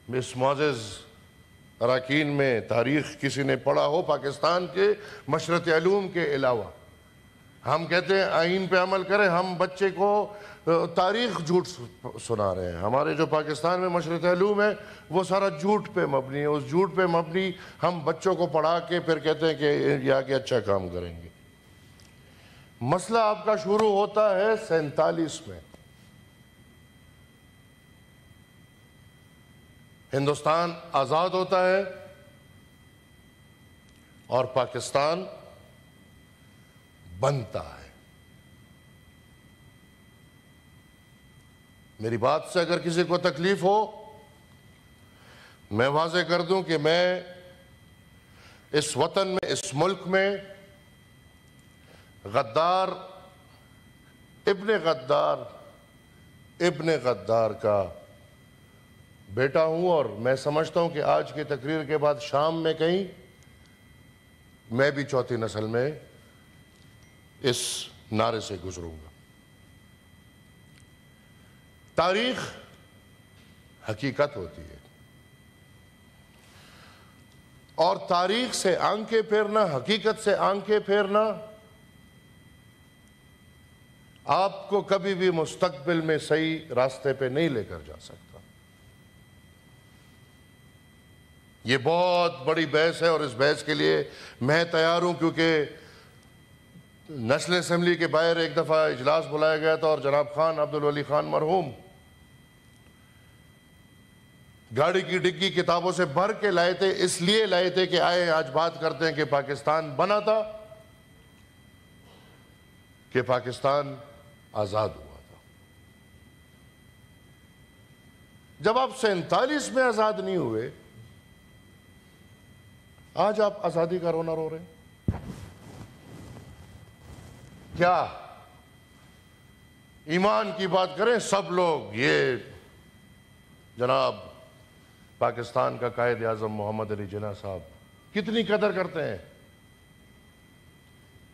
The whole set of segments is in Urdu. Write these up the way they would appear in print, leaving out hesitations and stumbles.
اس معزز اراکین میں تاریخ کسی نے پڑھا ہو پاکستان کے مشرق علوم کے علاوہ. ہم کہتے ہیں آئین پہ عمل کریں، ہم بچے کو تاریخ جھوٹ سنا رہے ہیں. ہمارے جو پاکستان میں مشرق علوم ہے وہ سارا جھوٹ پہ مبنی ہے. اس جھوٹ پہ مبنی ہم بچوں کو پڑھا کے پھر کہتے ہیں کہ یہ آگے اچھا کام کریں گے. مسئلہ آپ کا شروع ہوتا ہے 47 میں. ہندوستان آزاد ہوتا ہے اور پاکستان بنتا ہے. میری بات سے اگر کسی کو تکلیف ہو میں واضح کر دوں کہ میں اس وطن میں، اس ملک میں غدار ابن غدار کا بیٹا ہوں، اور میں سمجھتا ہوں کہ آج کی تقریر کے بعد شام میں کہیں میں بھی چوتھی نسل میں اس نعرے سے گزروں گا. تاریخ حقیقت ہوتی ہے اور تاریخ سے آنکھیں پھیرنا، حقیقت سے آنکھیں پھیرنا آپ کو کبھی بھی مستقبل میں صحیح راستے پہ نہیں لے کر جا سکتا. یہ بہت بڑی بحث ہے اور اس بحث کے لیے میں تیار ہوں، کیونکہ نیشنل اسمبلی کے باہر ایک دفعہ اجلاس بلایا گیا تھا اور جناب خان عبدالولی خان مرحوم گاڑی کی ڈگی کتابوں سے بھر کے لائے تھے. اس لیے لائے تھے کہ آئے آج بات کرتے ہیں کہ پاکستان بنا تھا، کہ پاکستان آزاد ہوا تھا. جب آپ 47 میں آزاد نہیں ہوئے، آج آپ آزادی کا رونا رو رہے ہیں. کیا ایمان کی بات کریں سب لوگ، یہ جناب پاکستان کا قائد اعظم محمد علی جناح صاحب کتنی قدر کرتے ہیں؟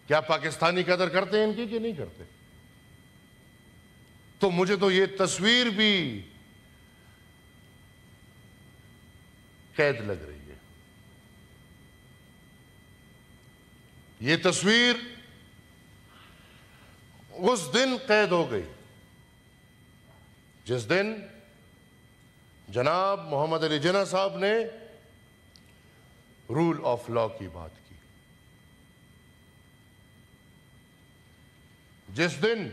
کیا پاکستانی قدر کرتے ہیں ان کی کہ نہیں کرتے؟ تو مجھے تو یہ تصویر بھی قید لگ رہی ہے. یہ تصویر اس دن قید ہو گئی جس دن جناب محمد علی جناح صاحب نے رول آف لا کی بات کی. جس دن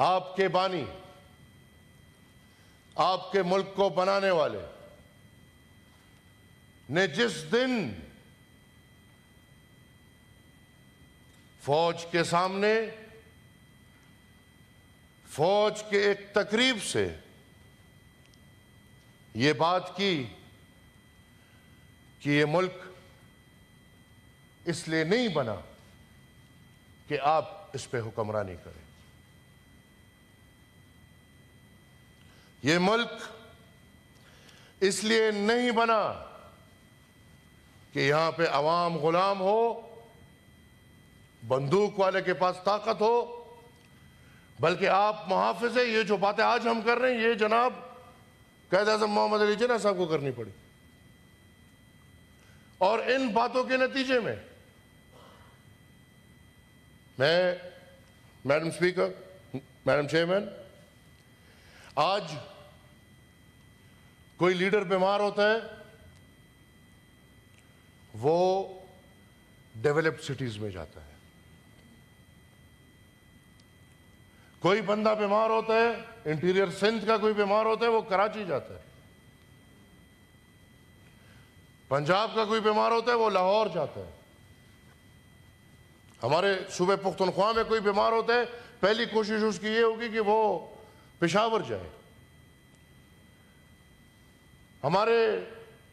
آپ کے بانی، آپ کے ملک کو بنانے والے نے جس دن فوج کے سامنے، فوج کے ایک تقریب سے یہ بات کی کہ یہ ملک اس لیے نہیں بنا کہ آپ اس پہ حکمرانی کریں، یہ ملک اس لیے نہیں بنا کہ یہاں پہ عوام غلام ہو، بندوق والے کے پاس طاقت ہو، بلکہ آپ محافظ ہیں. یہ جو باتیں آج ہم کر رہے ہیں یہ جناب قائد اعظم محمد علی جناح صاحب کو کرنی پڑی. اور ان باتوں کے نتیجے میں میں میڈم سپیکر، میڈم چیئرمین، آج کوئی لیڈر بیمار ہوتا ہے وہ ڈیولپڈ سٹیز میں جاتا ہے. کوئی بندہ بیمار ہوتا ہے، انٹیریئر سندھ کا کوئی بیمار ہوتا ہے وہ کراچی جاتا ہے. پنجاب کا کوئی بیمار ہوتا ہے وہ لاہور جاتا ہے. ہمارے صوبے پختونخوا میں کوئی بیمار ہوتا ہے پہلی کوشش اس کی یہ ہوگی کہ وہ پشاور جائے. ہمارے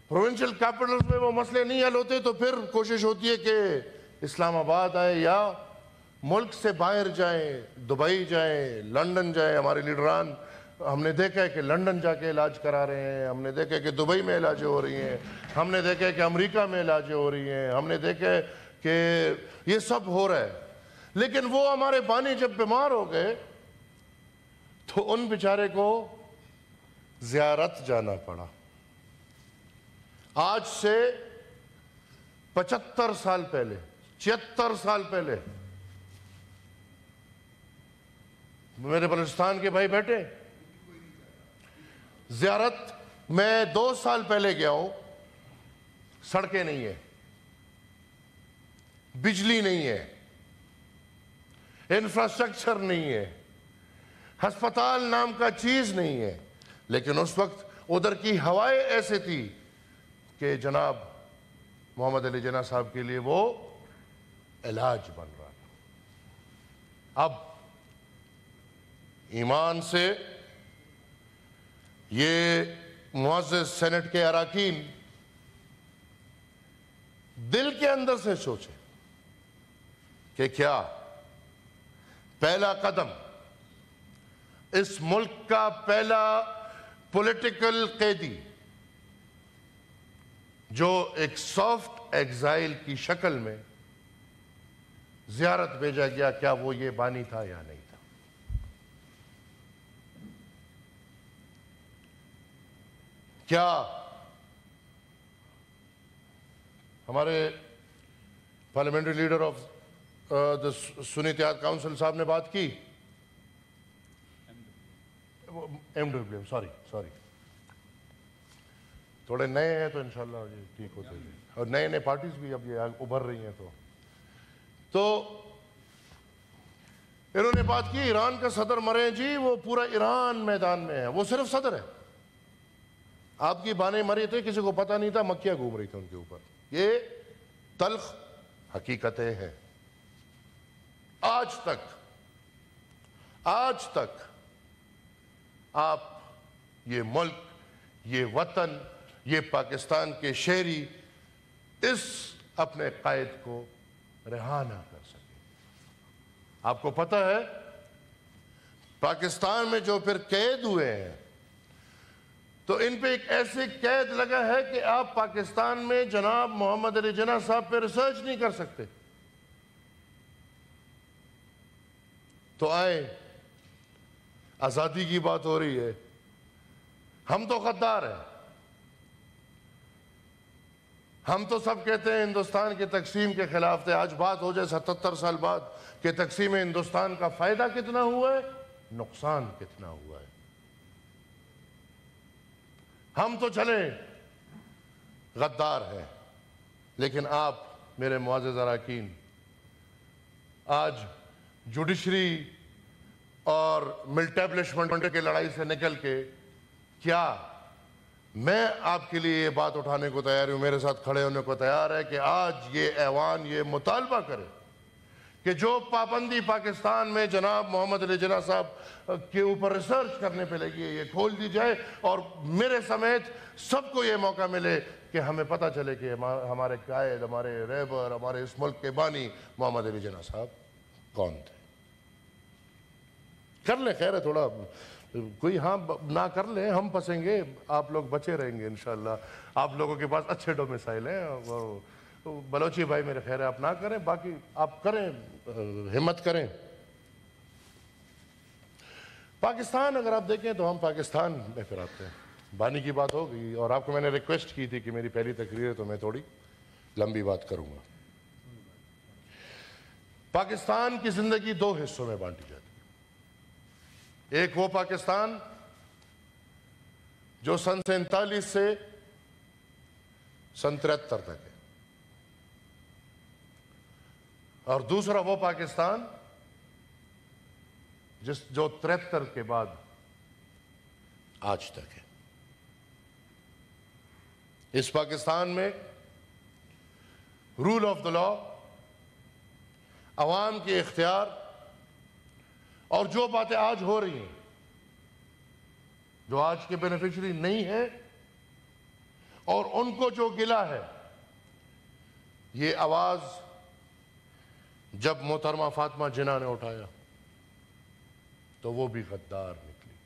پروونشل کیپٹلز میں وہ مسئلے نہیں حل ہوتے تو پھر کوشش ہوتی ہے کہ اسلام آباد آئے یا ملک سے باہر جائیں، دبئی جائیں، لنڈن جائیں. ہمارے لیڈران ہم نے دیکھا ہے کہ لنڈن جا کے علاج کرا رہے ہیں، ہم نے دیکھا ہے کہ دبئی میں علاجیں ہو رہی ہیں، ہم نے دیکھا ہے کہ امریکہ میں علاجیں ہو رہی ہیں، ہم نے دیکھا ہے کہ یہ سب ہو رہا ہے. لیکن وہ ہمارے بانی جب بیمار ہو گئے تو ان بیچارے کو زیارت جانا پڑا. آج سے 75 سال پہلے، 76 سال پہلے میرے بلوچستان کے بھائی بیٹھے، زیارت میں 2 سال پہلے گیا ہوں، سڑکیں نہیں ہیں، بجلی نہیں ہے، انفراسٹرکچر نہیں ہے، ہسپتال نام کا چیز نہیں ہے، لیکن اس وقت ادھر کی ہوائیں ایسے تھی کہ جناب محمد علی جناح صاحب کے لیے وہ علاج بن رہا تھا. اب ایمان سے یہ معزز سینٹ کے اراکین دل کے اندر سے سوچیں کہ کیا پہلا قدم اس ملک کا پہلا پولیٹیکل قیدی جو ایک سافٹ ایگزائل کی شکل میں زیارت بھیجا گیا، کیا وہ یہ بانی تھا یا نہیں تھا؟ کیا ہمارے پارلیمنٹری لیڈر آف دا سنی اتحاد کاؤنسل صاحب نے بات کی، MWM سوری تھوڑے نئے ہیں تو انشاءاللہ یہ ٹھیک ہوتے ہیں، اور نئے نئے پارٹیز بھی اب یہ ابھر رہی ہیں. تو انہوں نے بات کی ایران کا صدر مرے جی، وہ پورا ایران میدان میں ہے، وہ صرف صدر ہے. آپ کی بانیں مری تھے، کسی کو پتہ نہیں تھا، مکھیاں گھوم رہی تھی ان کے اوپر. یہ تلخ حقیقتیں ہیں. آج تک آپ یہ ملک، یہ وطن، یہ پاکستان کے شہری اس اپنے قائد کو رہا نہ کر سکے. آپ کو پتہ ہے پاکستان میں جو پھر قید ہوئے ہیں تو ان پہ ایک ایسی قید لگا ہے کہ آپ پاکستان میں جناب محمد علی جناح صاحب پہ ریسرچ نہیں کر سکتے. تو آئیں، آزادی کی بات ہو رہی ہے، ہم تو غدار ہیں. ہم تو سب کہتے ہیں ہندوستان کی تقسیم کے خلاف تھے. آج بات ہو جائے 77 سال بعد کہ تقسیم ہندوستان کا فائدہ کتنا ہوا ہے، نقصان کتنا ہوا ہے. ہم تو چلے غدار ہیں، لیکن آپ میرے معزز اراکین آج جوڈیشری اور ملٹیبلشمنٹ کی لڑائی سے نکل کے کیا میں آپ کے لیے یہ بات اٹھانے کو تیار ہوں، میرے ساتھ کھڑے ہونے کو تیار ہے کہ آج یہ ایوان یہ مطالبہ کرے کہ جو پابندی پاکستان میں جناب محمد علی جناح صاحب کے اوپر ریسرچ کرنے پہ لگی ہے یہ کھول دی جائے، اور میرے سمیت سب کو یہ موقع ملے کہ ہمیں پتہ چلے کہ ہمارے قائد، ہمارے رہبر، ہمارے اس ملک کے بانی محمد علی جناح صاحب کون تھے. کر لیں، خیر ہے، تھوڑا کوئی ہاں نہ کر لیں، ہم پھنسیں گے، آپ لوگ بچے رہیں گے انشاءاللہ. آپ لوگوں کے پاس اچھے ڈومیسائل ہیں. بلوچی بھائی میرے خیر ہے آپ نہ کریں، باقی آپ کریں، ہمت کریں. پاکستان اگر آپ دیکھیں تو ہم پاکستان میں پھر آتے ہیں. بانی کی بات ہو گئی، اور آپ کو میں نے ریکویسٹ کی تھی کہ میری پہلی تقریر ہے تو میں تھوڑی لمبی بات کروں گا. پاکستان کی زندگی 2 حصوں میں بانٹی جاتی ہے. ایک وہ پاکستان جو سن 47 سے سن 73 تک ہے، اور دوسرا وہ پاکستان جو 73 کے بعد آج تک ہے. اس پاکستان میں رول آف دا لا، عوام کے اختیار، اور جو باتیں آج ہو رہی ہیں، جو آج کے بینیفیشری نہیں ہیں اور ان کو جو گلا ہے، یہ آواز جب محترمہ فاطمہ جناح نے اٹھایا تو وہ بھی غدار نکلی.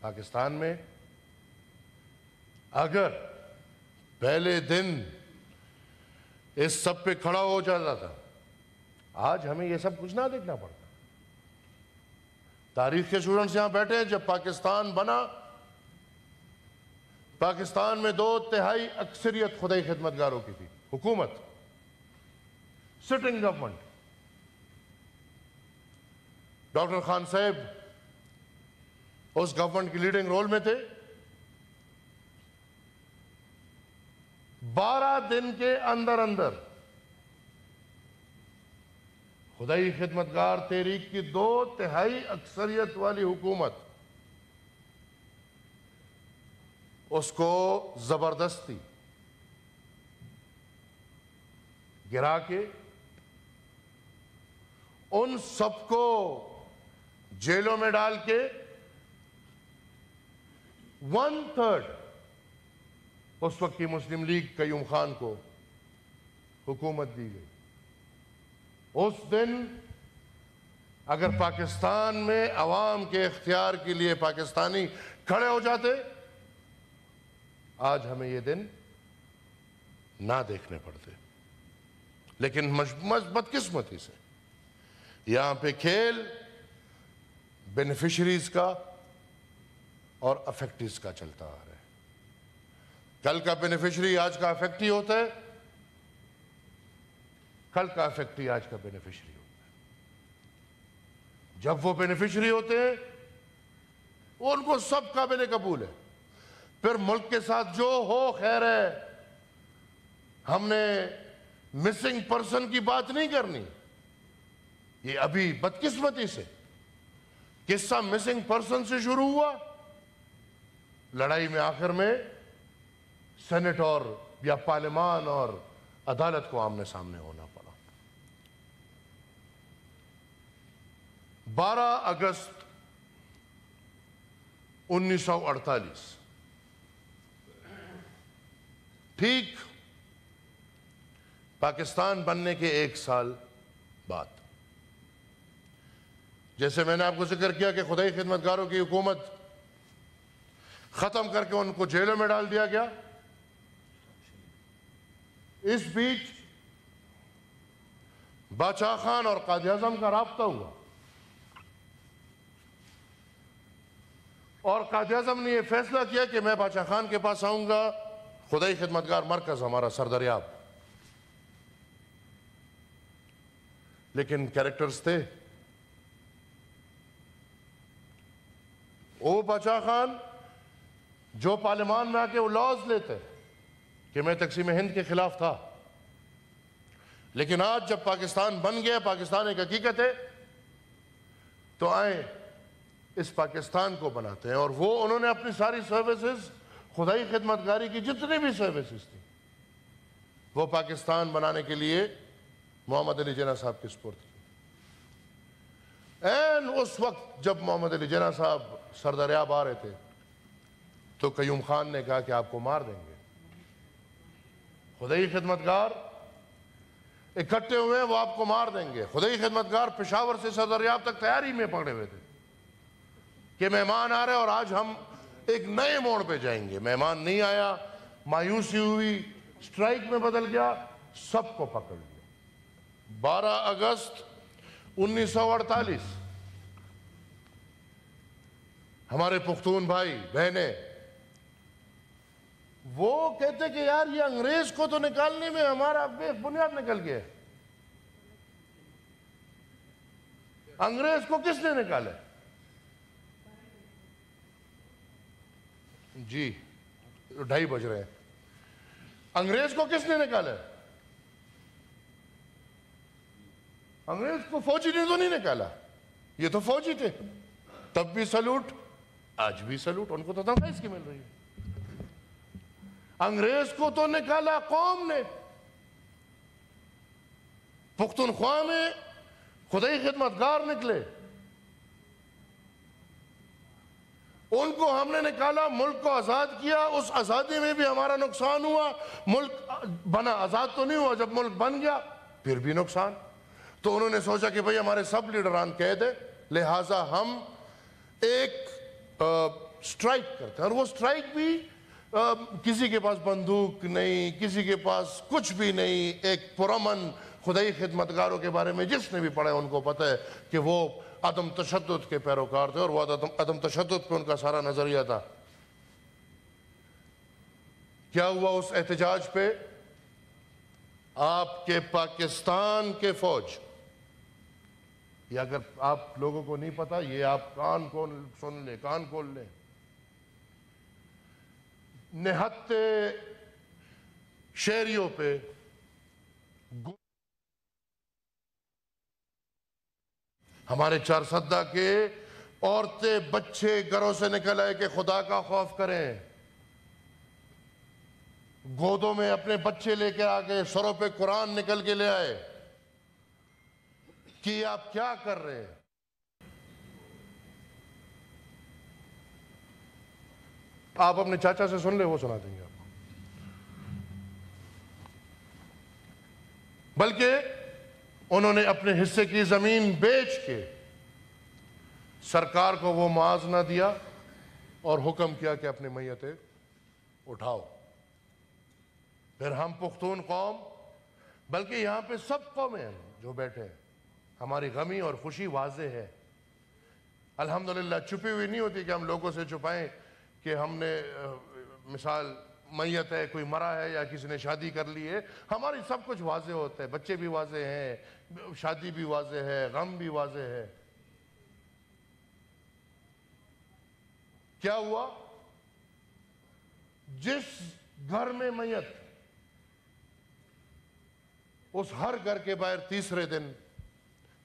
پاکستان میں اگر پہلے دن اس سب پہ کھڑا ہو جاتا تھا، آج ہمیں یہ سب کچھ نہ دیکھنا پڑتا. تاریخ کے اسٹوڈنٹس یہاں بیٹھے ہیں، جب پاکستان بنا، پاکستان میں 2/3 اکثریت خدائی خدمتگاروں کی تھی، حکومت، سٹنگ گورنمنٹ۔ ڈاکٹر خان صاحب اس گورنمنٹ کی لیڈنگ رول میں تھے۔ 12 دن کے اندر اندر خدائی خدمتگار تحریک کی 2/3 اکثریت والی حکومت اس کو زبردستی گرا کے ان سب کو جیلوں میں ڈال کے 1/3 اس وقت کی مسلم لیگ قیوم خان کو حکومت دی گئی۔ اس دن اگر پاکستان میں عوام کے اختیار کے لیے پاکستانی کھڑے ہو جاتے، آج ہمیں یہ دن نہ دیکھنے پڑتے۔ لیکن بدقسمتی سے یہاں پہ کھیل بینیفیشریز کا اور افیکٹیز کا چلتا آ رہا ہے۔ کل کا بینیفیشری آج کا افیکٹی ہوتا ہے، کل کا افیکٹی آج کا بینیفیشری ہوتا ہے۔ جب وہ بینیفیشری ہوتے ہیں وہ ان کو سب قابل قبول ہے، پھر ملک کے ساتھ جو ہو خیر ہے۔ ہم نے مسنگ پرسن کی بات نہیں کرنی، یہ ابھی بدقسمتی سے قصہ مسنگ پرسن سے شروع ہوا، لڑائی میں آخر میں سینٹ اور یا پارلیمان اور عدالت کو آمنے سامنے ہونا پڑا۔ 12 اگست 1948 ٹھیک پاکستان بننے کے 1 سال بعد، جیسے میں نے آپ کو ذکر کیا کہ خدائی خدمتگاروں کی حکومت ختم کر کے ان کو جیلوں میں ڈال دیا گیا، اس بیچ باچا خان اور قائد اعظم کا رابطہ ہوا، اور قائد اعظم نے یہ فیصلہ کیا کہ میں باچا خان کے پاس آؤں گا، خدائی خدمتگار مرکز ہمارا سردریاب۔ لیکن کیریکٹرز تھے، وہ باچا خان جو پارلیمان میں آ کے وہ لاز لیتے کہ میں تقسیم ہند کے خلاف تھا، لیکن آج جب پاکستان بن گیا، پاکستان ایک حقیقت ہے، تو آئیں اس پاکستان کو بناتے ہیں۔ اور وہ انہوں نے اپنی ساری سروسز، خدائی خدمتگاری کی جتنی بھی سروسز تھیں، وہ پاکستان بنانے کے لیے محمد علی جناح صاحب کے سپرد کی۔ اس وقت جب محمد علی جناح صاحب سردریاب آ رہے تھے تو قیوم خان نے کہا کہ آپ کو مار دیں گے۔ خدائی خدمتگار اکٹھے ہوئے ہیں، وہ آپ کو مار دیں گے۔ خدائی خدمتگار پشاور سے سردریاب تک تیاری میں پکڑے ہوئے تھے کہ مہمان آ رہے اور آج ہم ایک نئے موڑ پہ جائیں گے۔ مہمان نہیں آیا، مایوسی ہوئی، سٹرائک میں بدل گیا، سب کو پکڑ لیا۔ 12 اگست 1948 ہمارے پختون بھائی بہنیں وہ کہتے کہ یار یہ انگریز کو تو نکالنے میں ہمارا بے بنیاد نکل گیا۔ انگریز کو کس نے نکالا؟ جی 2:30 بج رہے ہیں۔ انگریز کو کس نے نکالا؟ انگریز کو فوجی نے تو نہیں نکالا، یہ تو فوجی تھے، تب بھی سلوٹ، آج بھی سلوٹ، ان کو تو تنخواہ اس کی مل رہی ہے۔ انگریز کو تو نکالا قوم نے۔ پختونخوا میں خدائی خدمتگار نکلے، ان کو ہم نے نکالا، ملک کو آزاد کیا۔ اس آزادی میں بھی ہمارا نقصان ہوا، ملک بنا، آزاد تو نہیں ہوا، جب ملک بن گیا پھر بھی نقصان۔ تو انہوں نے سوچا کہ بھئی ہمارے سب لیڈران قید ہیں، لہٰذا ہم ایک سٹرائک کرتے ہیں۔ اور وہ سٹرائک بھی کسی کے پاس بندوق نہیں، کسی کے پاس کچھ بھی نہیں، ایک پرامن خدائی خدمتگاروں کے بارے میں جس نے بھی پڑھا ہے ان کو پتہ ہے کہ وہ عدم تشدد کے پیروکار تھے، اور وہ عدم تشدد پہ ان کا سارا نظریہ تھا۔ کیا ہوا اس احتجاج پہ؟ آپ کے پاکستان کے فوج، یہ اگر آپ لوگوں کو نہیں پتا، یہ آپ کان کھول سن لیں، کان کھول لیں، نہتے شہریوں پہ ہمارے چارسدہ کے عورتیں بچے گھروں سے نکل آئے کہ خدا کا خوف کریں، گودوں میں اپنے بچے لے کے آگے، سروں پہ قرآن نکل کے لے آئے کہ آپ کیا کر رہے ہیں؟ آپ اپنے چاچا سے سن لیں، وہ سنا دیں گے آپ کو۔ بلکہ انہوں نے اپنے حصے کی زمین بیچ کے سرکار کو وہ معاوضہ دیا اور حکم کیا کہ اپنی میتیں اٹھاؤ۔ پھر ہم پختون قوم، بلکہ یہاں پہ سب قومیں ہیں جو بیٹھے ہیں، ہماری غمی اور خوشی واضح ہے۔ الحمدللہ چھپی ہوئی نہیں ہوتی کہ ہم لوگوں سے چھپائیں کہ ہم نے مثال میت ہے، کوئی مرا ہے یا کسی نے شادی کر لی ہے، ہماری سب کچھ واضح ہوتا ہے، بچے بھی واضح ہیں، شادی بھی واضح ہے، غم بھی واضح ہے۔ کیا ہوا؟ جس گھر میں میت، اس ہر گھر کے باہر تیسرے دن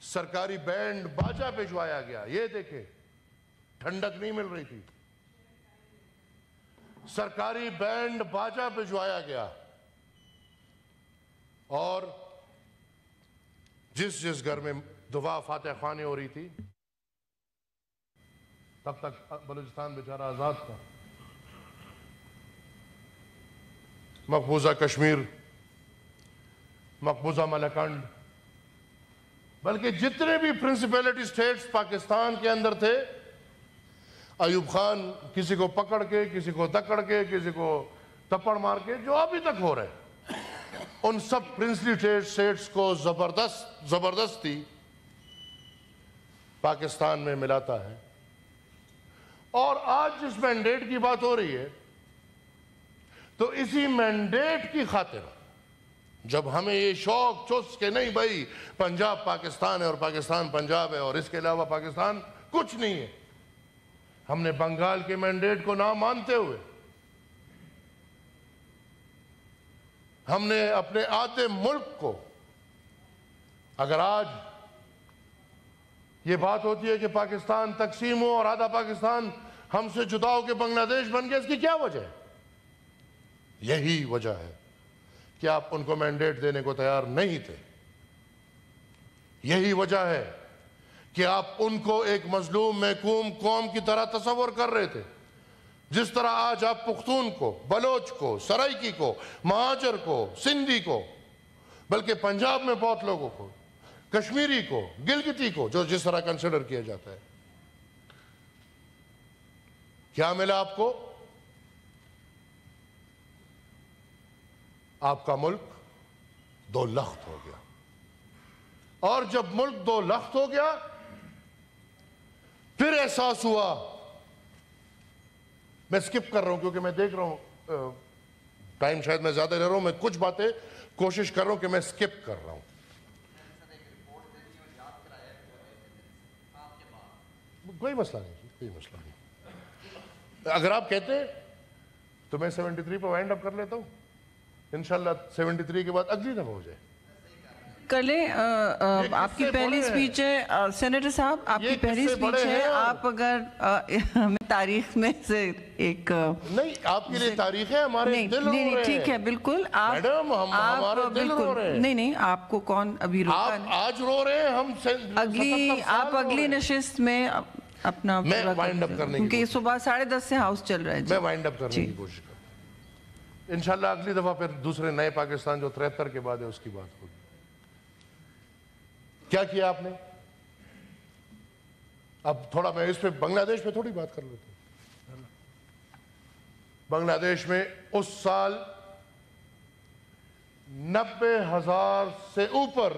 سرکاری بینڈ باجا بھجوایا گیا۔ یہ دیکھیں، ٹھنڈک نہیں مل رہی تھی، سرکاری بینڈ باجا بھجوایا گیا، اور جس گھر میں دعا فاتح خوانی ہو رہی تھی، تب تک بلوچستان بیچارہ آزاد تھا۔ مقبوضہ کشمیر، مقبوضہ ملکنڈ، بلکہ جتنے بھی پرنسپیلٹی سٹیٹس پاکستان کے اندر تھے، ایوب خان کسی کو پکڑ کے، کسی کو دکڑ کے، کسی کو تپڑ مار کے، جو ابھی تک ہو رہے ہیں، ان سب پرنسلی سٹیٹس کو زبردستی پاکستان میں ملاتا ہے۔ اور آج جس مینڈیٹ کی بات ہو رہی ہے، تو اسی مینڈیٹ کی خاطر جب ہمیں یہ شوق چس کہ نہیں بھائی پنجاب پاکستان ہے اور پاکستان پنجاب ہے اور اس کے علاوہ پاکستان کچھ نہیں ہے، ہم نے بنگال کے مینڈیٹ کو نہ مانتے ہوئے ہم نے اپنے آدھے ملک کو، اگر آج یہ بات ہوتی ہے کہ پاکستان تقسیم ہو اور آدھا پاکستان ہم سے جدا ہو کے بنگلہ دیش بن گیا، اس کی کیا وجہ ہے؟ یہی وجہ ہے کہ آپ ان کو مینڈیٹ دینے کو تیار نہیں تھے۔ یہی وجہ ہے کہ آپ ان کو ایک مظلوم محکوم قوم کی طرح تصور کر رہے تھے۔ جس طرح آج آپ پختون کو، بلوچ کو، سرائکی کو، مہاجر کو، سندھی کو، بلکہ پنجاب میں بہت لوگوں کو، کشمیری کو، گلگتی کو، جو جس طرح کنسیڈر کیا جاتا ہے، کیا ملا آپ کو؟ آپ کا ملک دو لخت ہو گیا، اور جب ملک دو لخت ہو گیا، پھر احساس ہوا، میں سکپ کر رہا ہوں کیونکہ میں دیکھ رہا ہوں ٹائم شاید میں زیادہ لے رہا ہوں، میں کچھ باتیں کوشش کر رہا ہوں کہ میں سکپ کر رہا ہوں۔ کوئی مسئلہ نہیں، کوئی مسئلہ نہیں، اگر آپ کہتے تو میں 73 پہ وائنڈ اپ کر لیتا ہوں، انشاءاللہ 73 کے بعد اگلی دفعہ ہو جائے۔ کر لیں، آپ کی پہلی سپیچ ہے سینیٹر صاحب، آپ کی پہلی سپیچ ہے، آپ اگر ہمیں تاریخ میں سے ایک نہیں، آپ کے لیے تاریخ ہے، ہمارے دل رو رہے ہیں۔ ٹھیک ہے، بالکل، میڈم ہمارے دل رو رہے ہیں۔ نہیں آپ کو کون ابھی روکا؟ آپ آج رو رہے ہیں، ہم 77 سال آپ اگلی نشست میں اپنا میں وائنڈ اپ کرنے کی کیونکہ یہ صبح 10:30 سے ہاؤس چل رہا ہے۔ میں وائنڈ اپ کرنے کی کوشش کرتا ہوں، انشاءاللہ اگلی دفعہ پھر دوسرے نئے پاکستان جو 73 کے بعد ہے اس کی بات ہوگی۔ کیا کیا آپ نے؟ اب تھوڑا میں اس پہ بنگلہ دیش پہ تھوڑی بات کر لیتا ہوں۔ بنگلہ دیش میں اس سال 90,000 سے اوپر